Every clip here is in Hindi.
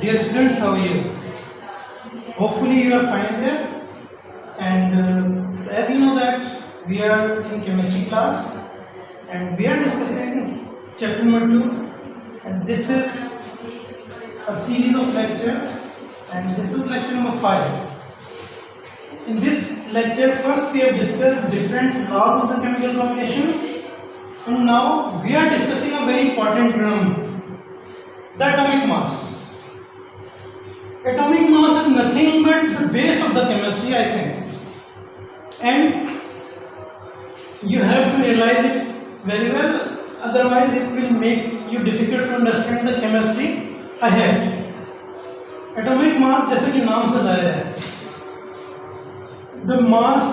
Dear students, how are you? Hopefully you are fine there. And as you know that we are in chemistry class and we are discussing chapter number 2, and this is a series of lectures, and this is lecture number 5. In this lecture, first we have discussed different laws of the chemical combinations, and now we are discussing a very important term, the atomic mass. Atomic mass is nothing but the base of the chemistry, I think, and you have to realize it very well, otherwise it will make you difficult to understand the chemistry ahead. Atomic mass, जैसे कि नाम से जाहिर है, the mass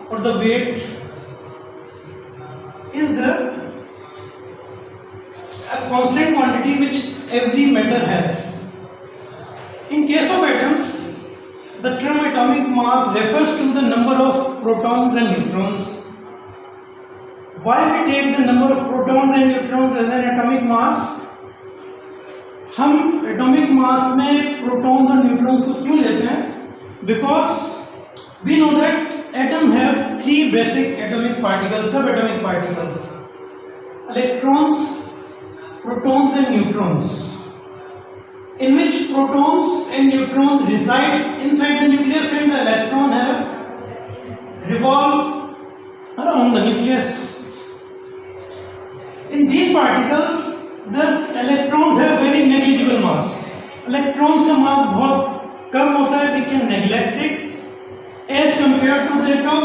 or the weight is the a constant quantity which every matter has. In case of atoms, the term atomic mass refers to the number of protons and neutrons. Why we take the number of protons and neutrons as an atomic mass? हम atomic mass में protons और neutrons को क्यों लेते हैं? Because we know that atom have three basic atomic particles, subatomic particles: electrons, protons and neutrons, in which protons and neutrons reside inside the nucleus and the electron have revolved around the nucleus. In these particles, the electrons have very negligible mass. Electrons का mass बहुत कम होता है, we can neglect it as compared to that of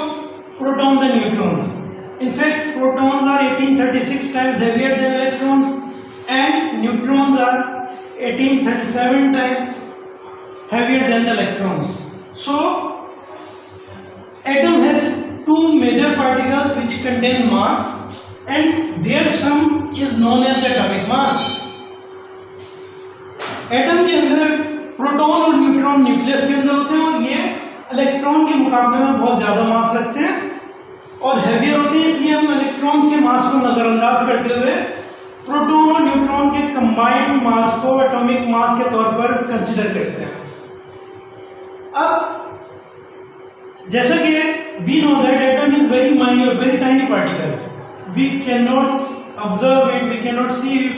protons and neutrons. In fact, protons are 1836 times heavier than electrons, and neutrons are 1837 times heavier than the electrons. So, atom has two major particles which contain mass, and their sum is known as the atomic mass. Atom के अंदर प्रोटॉन और न्यूट्रॉन न्यूक्लियस के अंदर होते हैं, और ये इलेक्ट्रॉन के मुकाबले में बहुत ज्यादा मास रखते हैं और हैवियर होते हैं, इसलिए हम इलेक्ट्रॉन्स के मास को नजरअंदाज करते हुए प्रोटॉन और न्यूट्रॉन के कंबाइंड मास को एटॉमिक मास के तौर पर कंसीडर करते हैं. अब जैसा कि we know that atom is very minute, very tiny particle. We cannot observe it, we cannot see it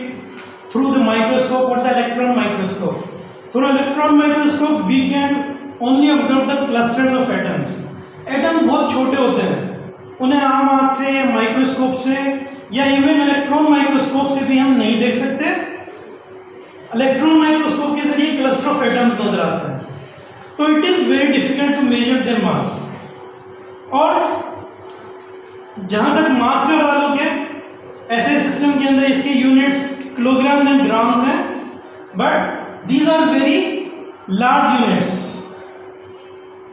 through the microscope or the electron microscope. Through electron microscope, we can only observe the clusters of atoms. Atoms बहुत छोटे होते हैं, उन्हें आम आँख से या माइक्रोस्कोप से या इवन इलेक्ट्रॉन माइक्रोस्कोप से भी हम नहीं देख सकते. इलेक्ट्रॉन माइक्रोस्कोप के जरिए क्लस्टर ऑफ एटम्स नजर आते हैं, तो it is very difficult to measure their mass. और जहां तक मास का ताल्लुक है, ऐसे सिस्टम के अंदर इसके यूनिट्स किलोग्राम एंड ग्राम्स हैं, but these are very large units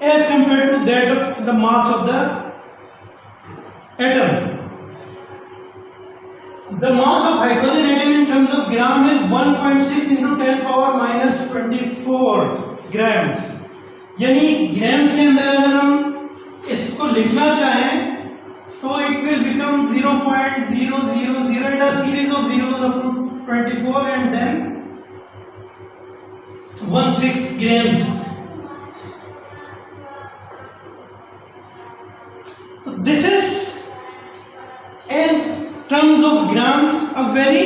as compare to that of the mass of the atom. The mass of hydrogen atom in terms of gram is 1.6 into 10 power minus 24 grams. यानी ग्राम्स के अंदर अगर हम इसको लिखना चाहें तो it will become 0.000 and a series of zeros up to 24 and then 16 grams. So this is in terms of grams a very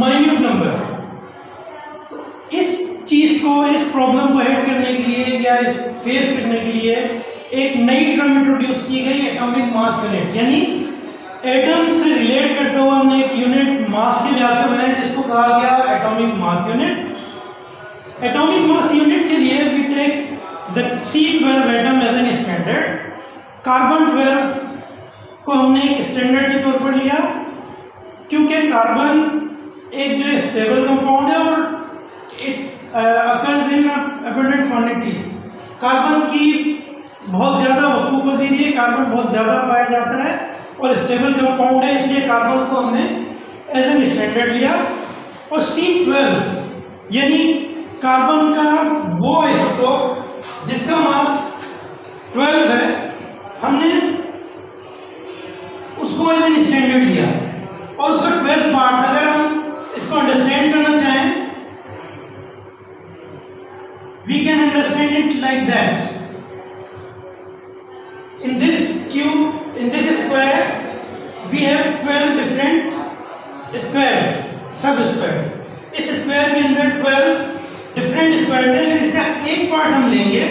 minute number. तो इस चीज को, इस प्रॉब्लम को हेल्प करने के लिए या इस फेस करने के लिए एक नई टर्म इंट्रोड्यूस की गई, एटॉमिक मास यूनिट. यानी एटम से रिलेट करते हुए हमने एक यूनिट मास के लिहाज से बनाया जिसको कहा गया atomic mass unit. Atomic mass unit के लिए we take the C12 atom as an standard. Carbon 12 को हमने एक स्टैंडर्ड के तौर पर लिया क्योंकि कार्बन एक जो स्टेबल कंपाउंड है और it occurs in abundant quantity. Carbon की बहुत ज्यादा वकूफ पजीरी है, कार्बन बहुत ज्यादा पाया जाता है और स्टेबल कंपाउंड है, इसलिए कार्बन को हमने एज एन स्टैंडर्ड लिया. और C12 यानी कार्बन का वो आइसोटोप जिसका मास 12 है, हमने उसको एज एन स्टैंडर्ड लिया. और उसका 12th पार्ट अगर हम इसको अंडरस्टैंड करना चाहें can understand it like that. In this cube, in this square, we have 12 different squares, सब स्क्वायर. इस स्क्वायर के अंदर 12 डिफरेंट स्क्वायर है. अगर इसका एक पार्ट हम लेंगे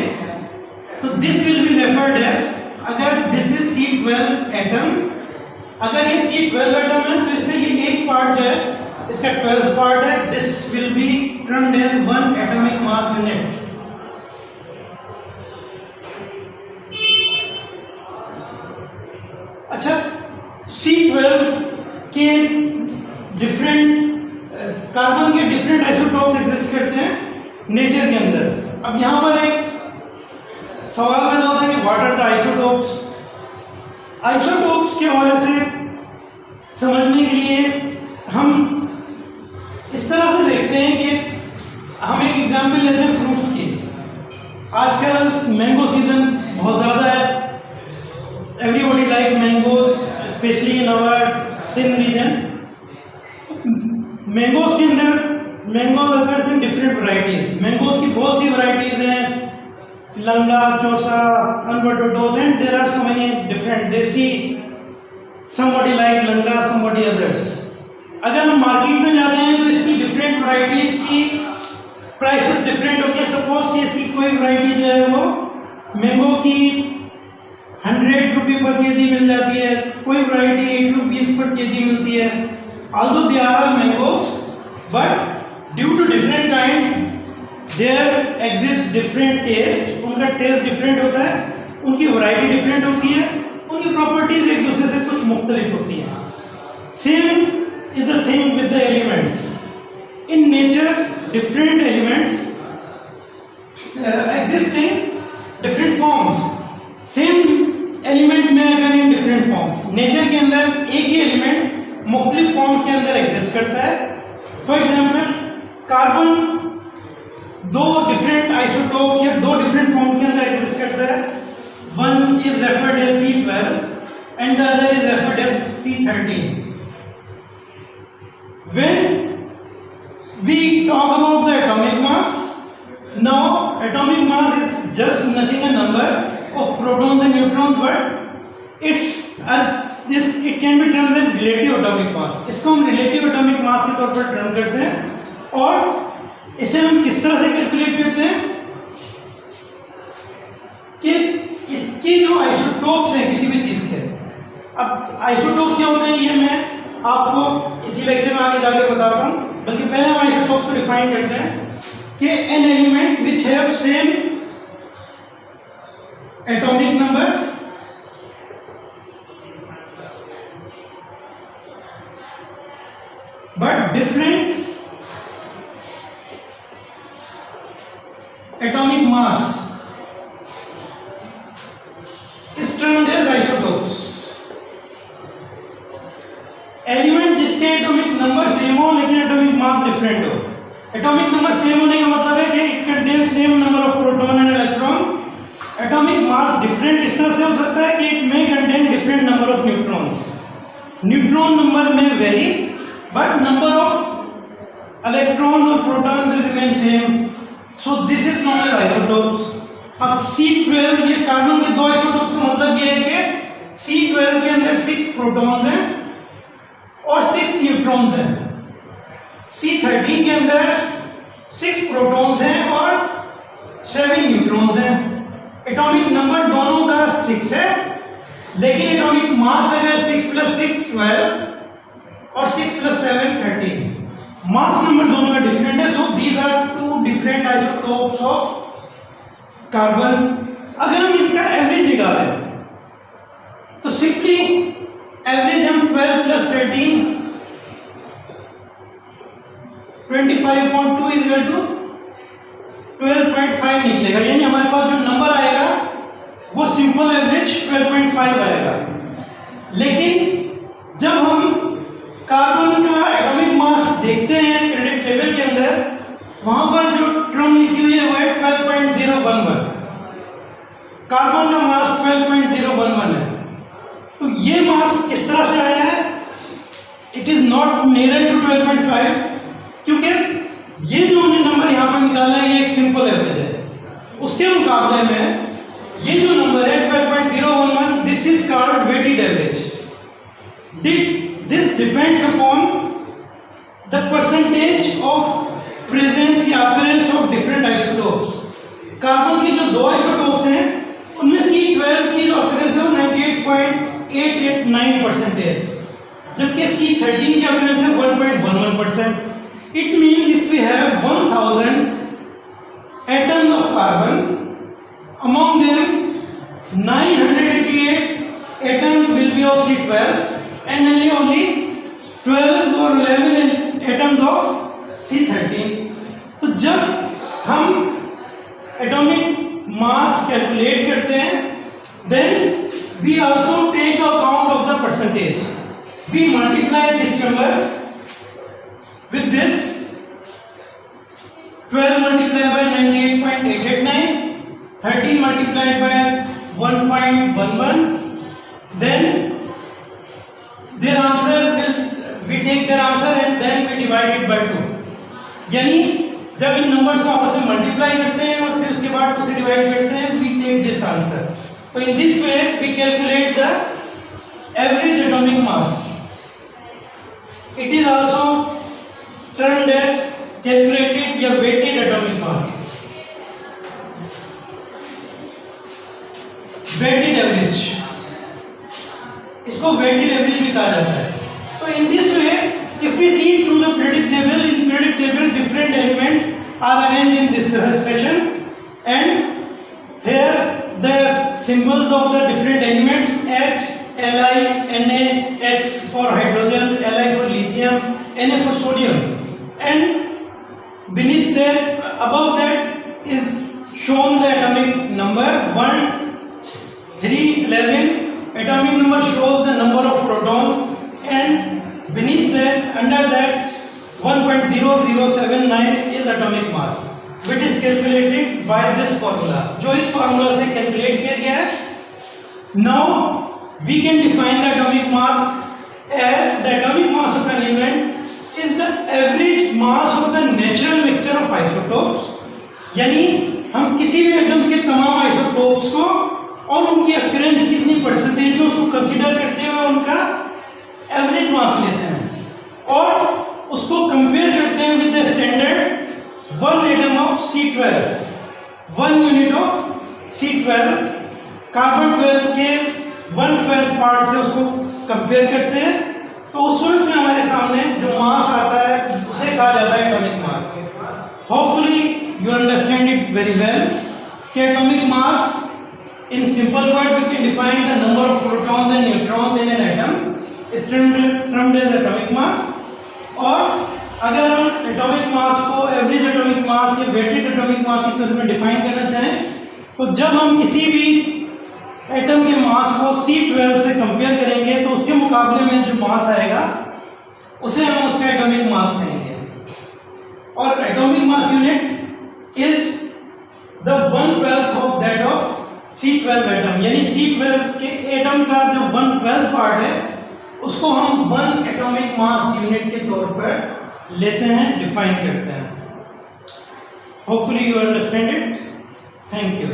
तो this will be referred as, अगर दिस इज C12 एटम, अगर ये C12 एटम है तो इसका ये एक पार्ट जो है इसका 12th पार्ट है. This will be termed as 1 atomic mass unit. अच्छा, C12 के डिफरेंट कार्बन के डिफरेंट आइसोटोप्स एग्जिस्ट करते हैं नेचर के अंदर. अब यहां पर एक सवाल पैदा होता है कि what are the isotopes. Isotopes के हवाले से समझने के लिए हम इस तरह से देखते हैं कि हम एक एग्जांपल लेते हैं फ्रूट्स की. आजकल मैंगो सीजन बहुत ज्यादा है. Everybody like mangoes, specially in our Sindh region. Mangoes के अंदर मैंगोज अगर इन डिफरेंट वैरायटीज, मैंगोज की बहुत सी वैरायटीज हैं, लंगा, चौसा, अनबटोडोज, and there are so many different. Desi, somebody like लंगा, समबडी अदर्स. अगर हम मार्केट में जाते हैं तो इसकी डिफरेंट वैरायटीज की प्राइसेस डिफरेंट होती है. सपोज कि इसकी कोई वैरायटी जो है वो मैंगो की 100 रुपये पर केजी मिल जाती है, कोई वैरायटी 8 रुपीज पर केजी मिलती है. Although they are mangoes, but due to different kinds, there exists different taste. उनका टेस्ट डिफरेंट होता है, उनकी वैरायटी डिफरेंट होती है, उनकी प्रॉपर्टीज एक दूसरे से कुछ मुख्तलिफ होती हैं. Same is the thing with the elements. In nature different elements exist in different forms. Same element में अगर इन डिफरेंट फॉर्म्स, नेचर के अंदर एक ही एलिमेंट मुख्तलिफ फॉर्म्स के अंदर एग्जिस्ट करता है. फॉर एग्जाम्पल, कार्बन दो डिफरेंट आइसोटोप्स या दो डिफरेंट फॉर्म्स के अंदर एग्जिस्ट करता है. One is referred as C12 and the other is referred as C13. When we talk about the atomic mass, now atomic mass is just nothing, a number of protons and neutrons, but it can be termed as relative atomic mass. इसको हम रिलेटिव एटॉमिक मास के तौर पर टर्म करते हैं. और इसे हम किस तरह से कैलकुलेट करते हैं कि इसकी जो आइसोटोप्स हैं किसी भी चीज के. अब आइसोटोप्स क्या होते हैं ये मैं आपको इसी लेक्चर में आगे जाके बताता हूं, बल्कि पहले हम आइसोटोप्स को डिफाइन करते हैं कि an element which have same atomic number but different atomic mass is termed as isotopes. Element जिसके एटॉमिक नंबर सेम हो लेकिन एटॉमिक मास डिफरेंट हो. एटॉमिक नंबर सेम होने का मतलब है कि it contain same number of proton and electron. Atomic mass different इस तरह से हो सकता है कि it may contain different number of neutrons. Neutron number में very, but number of electrons or protons will remain same. So this is known as isotopes. अब C12 ये कार्बन के दो आइसोटोप्स का मतलब ये है कि C12 के अंदर 6 प्रोटॉन्स हैं और 6 न्यूट्रॉन्स हैं. C13 के अंदर 6 प्रोटॉन्स हैं और 7 न्यूट्रॉन्स हैं. एटॉमिक नंबर दोनों का 6 है, लेकिन एटॉमिक मास अगर 6 + 6 12 और 6 + 7 13. मास नंबर दोनों का डिफरेंट है. So these are two different isotopes of carbon. अगर हम इसका एवरेज निकालें तो सिंपली एवरेज हम 12 + 13 25.2 = 12.5 निकलेगा. यानी हमारे पास जो नंबर आएगा वो सिंपल एवरेज 12.5 आएगा. लेकिन जब हम कार्बन का एटॉमिक मास देखते हैं पीरियोडिक टेबल के अंदर, वहां पर जो टर्म लिखी हुई है वो है 12.011. कार्बन का मास 12.011 है. तो ये मास किस तरह से आया है? It is not near to 12.5, क्योंकि ये जो हमने नंबर यहां पर निकाला है ये एक सिंपल एवरेज है. उसके मुकाबले में ये जो नंबर है 12.011, this is called weighted average. This depends upon the percentage of presence या occurrence of different isotopes. Carbon के जो दो आइसोटोप्स हैं उनमें C12 की जो अकरेंस है वो 98.889% है, जबकि C13 की अकरेंस है 1.11%. It means if we have 1000 atoms of carbon, among them 988 atoms will be of C12 and only 12 or 11 atoms of C13. तो जब हम एटॉमिक मास कैलकुलेट करते हैं, then we also take account of the percentage. We multiply this number with this. 12 multiplied by 98.889, 13 multiplied by 1.11, then their answer we take their answer and then we divide it by 2. यानी जब इन नंबर्स को आपस में मल्टीप्लाई करते हैं और फिर उसके बाद उसे डिवाइड करते हैं, we take this answer. So in this way we calculate the average atomic mass. It is also termed as calculated या weighted atomic mass. Weighted average, इसको weighted average भी कहा जाता है. तो in this way, if we see through the periodic table, in periodic table different elements are arranged in this fashion, and here the symbols of the different elements: H, Li, Na, H for hydrogen, Li for lithium, Na for sodium, and beneath that, above that is shown the atomic number 1, 3, 11. Atomic number shows the number of protons, and beneath that, under that, 1.0079 is atomic mass, which is calculated by this formula. जो इस formula से calculate किया गया है. Now we can define the atomic mass as the atomic mass of an element is the average mass of the natural mixture of isotopes. यानी हम किसी भी एटम्स के तमाम आइसोटोप्स को और उनकी अकरेंस कितनी परसेंटेज में उसको कंसीडर करते हुए उनका एवरेज मास लेते हैं और उसको कंपेयर करते हैं with the standard 1 atom of C12, 1 unit of C12, carbon 12 के 1/12 पार्ट से उसको कंपेयर करते हैं. तो उस वक्त में हमारे सामने जो मास आता है उसे कहा जाता है atomic mass. Hopefully you understand it very well कि atomic mass in simple words you can define the number of protons and neutrons in an atom is termed as atomic mass. और अगर हम एटॉमिक मास को एवरेज एटॉमिक मास या वेटेड एटॉमिक मास इस तरह में डिफाइन करना चाहें तो जब हम किसी भी एटम के मास को C12 से कंपेयर करेंगे तो उसके मुकाबले में जो मास आएगा उसे हम उसका एटॉमिक मास कहेंगे. और atomic mass unit is the 1/12 of that of C12 atom. यानी C12 के एटम का जो 1/12 पार्ट है उसको हम 1 एटॉमिक मास यूनिट के तौर पर लेते हैं, डिफाइन करते हैं. Hopefully you understand it. Thank you.